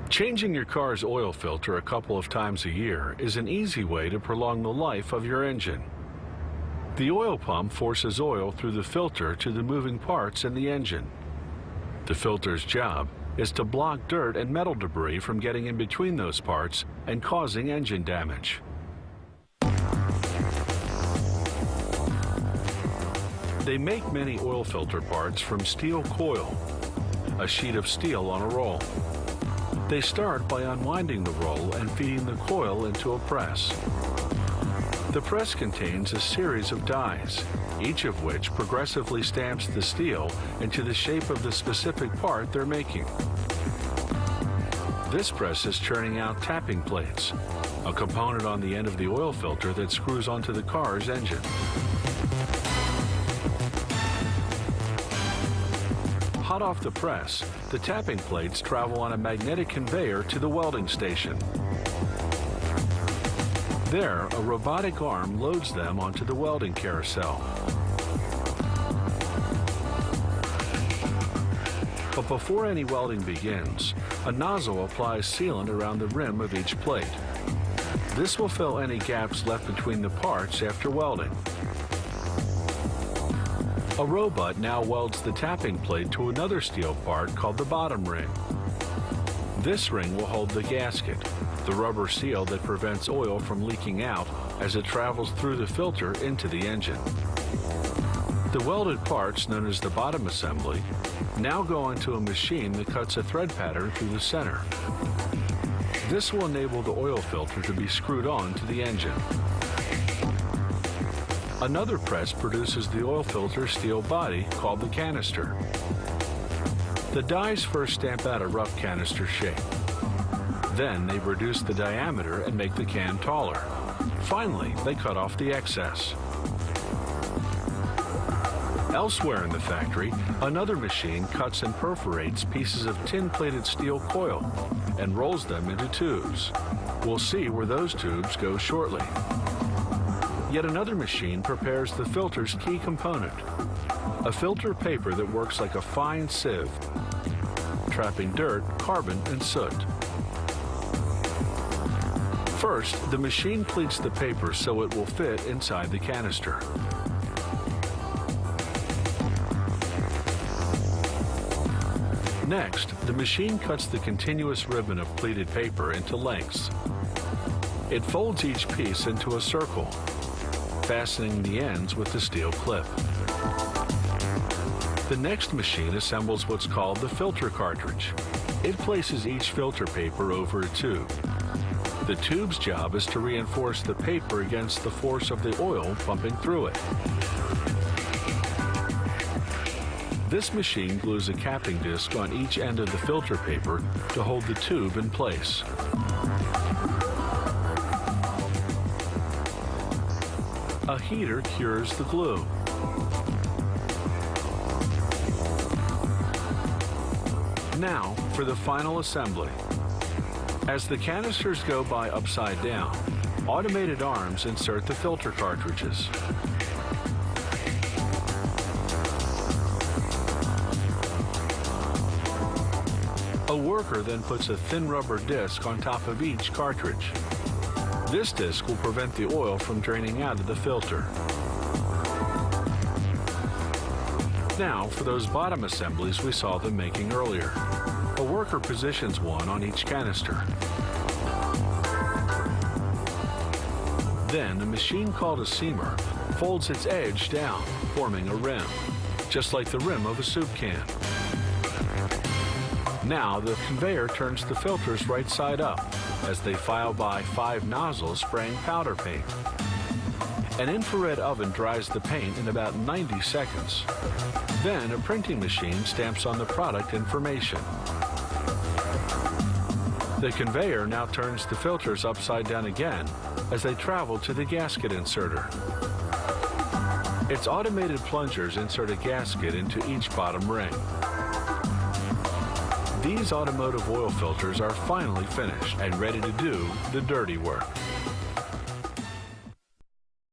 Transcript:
Changing your car's oil filter a couple of times a year is an easy way to prolong the life of your engine. The oil pump forces oil through the filter to the moving parts in the engine. The filter's job is to block dirt and metal debris from getting in between those parts and causing engine damage. They make many oil filter parts from steel coil, a sheet of steel on a roll. They start by unwinding the roll and feeding the coil into a press. The press contains a series of dies, each of which progressively stamps the steel into the shape of the specific part they're making. This press is churning out tapping plates, a component on the end of the oil filter that screws onto the car's engine. Hot off the press, the tapping plates travel on a magnetic conveyor to the welding station. There, a robotic arm loads them onto the welding carousel. But before any welding begins, a nozzle applies sealant around the rim of each plate. This will fill any gaps left between the parts after welding. A robot now welds the tapping plate to another steel part called the bottom ring. This ring will hold the gasket, the rubber seal that prevents oil from leaking out as it travels through the filter into the engine. The welded parts, known as the bottom assembly, now go into a machine that cuts a thread pattern through the center. This will enable the oil filter to be screwed on to the engine. Another press produces the oil filter steel body called the canister. The dies first stamp out a rough canister shape. Then they reduce the diameter and make the can taller. Finally, they cut off the excess. Elsewhere in the factory, another machine cuts and perforates pieces of tin-plated steel coil and rolls them into tubes. We'll see where those tubes go shortly. Yet another machine prepares the filter's key component, a filter paper that works like a fine sieve, trapping dirt, carbon, and soot. First, the machine pleats the paper so it will fit inside the canister. Next, the machine cuts the continuous ribbon of pleated paper into lengths. It folds each piece into a circle, fastening the ends with the steel clip. The next machine assembles what's called the filter cartridge. It places each filter paper over a tube. The tube's job is to reinforce the paper against the force of the oil pumping through it. This machine glues a capping disc on each end of the filter paper to hold the tube in place. A heater cures the glue. Now for the final assembly. As the canisters go by upside down, automated arms insert the filter cartridges. A worker then puts a thin rubber disc on top of each cartridge. This disc will prevent the oil from draining out of the filter. Now for those bottom assemblies we saw them making earlier. A worker positions one on each canister. Then a machine called a seamer folds its edge down, forming a rim, just like the rim of a soup can. Now the conveyor turns the filters right side up as they file by 5 nozzles spraying powder paint. An infrared oven dries the paint in about 90 seconds. Then a printing machine stamps on the product information. The conveyor now turns the filters upside down again as they travel to the gasket inserter. Its automated plungers insert a gasket into each bottom ring. These automotive oil filters are finally finished and ready to do the dirty work.